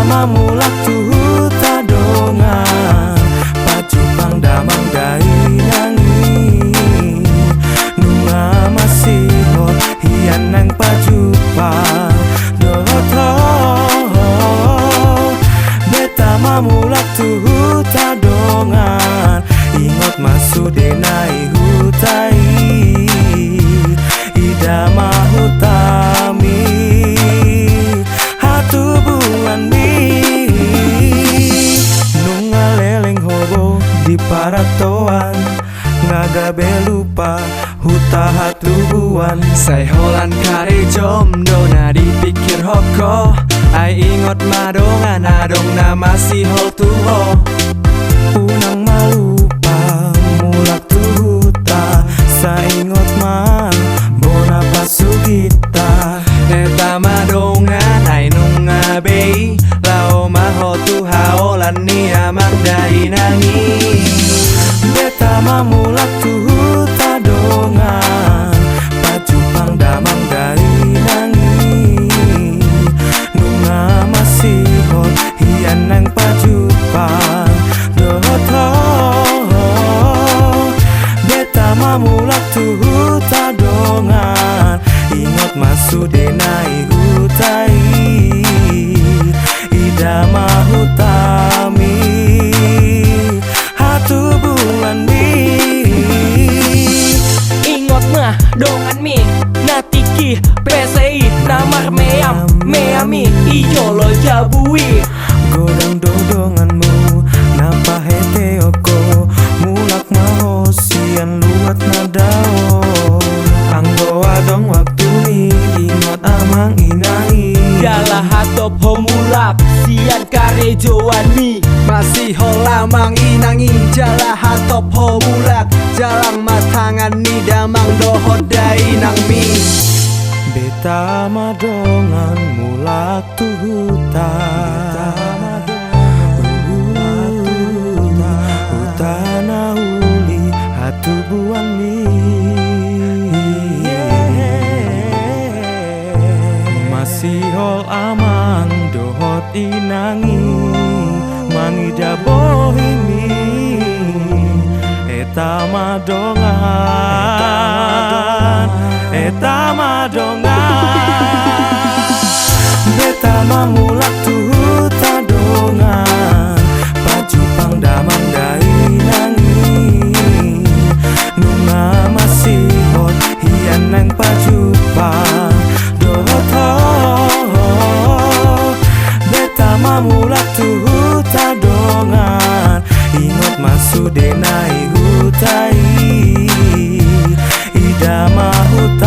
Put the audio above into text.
mamulak tuh tadongan pajupang damang dai nangi nunga masih hot hian nang pajupang doto beta mamulak tuh tadongan ingot masudenai hutai ida mahutami hatu bulan mi nunga leleng hobo di paratoan ngaga belupa huta hatu buan say holan kare jomdo na dipikir hoko ai ingot madongan adong na masih hol tuho unang malupa mulak tuhuta saingot man bona pasugita eta madongan ai nunga bei lao maho tu haolan ni amang dai nangi beta mamulak tuhuta dongan pajupang damang dai nangi nunga masih hot hian nang pajupang doto beta mamulak tuhuta dongan ingot masudenai hutai ida mahutami hatu bulan mi ingot mah dongan mi natiki presei namar meami iyo lo jabui godang dodonganmu napa hete oko mulak mahosian luat nadao anggo adong waktu mi ingot amang inai Jalah hatop homulak sian kare joan mi masih holamang inangi jalah hatop homulak jalang matangan ni damang dohot dai nang mi beta madongan mulak tuhuta hutana uli hatu buang mi masih hol amang dohot inangi mangida bohimi eta madongan beta mamulak tuhuta dongan pajupang damang dai nangi nunga masih hot hian nang pajupang doto beta mamulak tuhuta dongan ingot masudenai hutai ida mahuta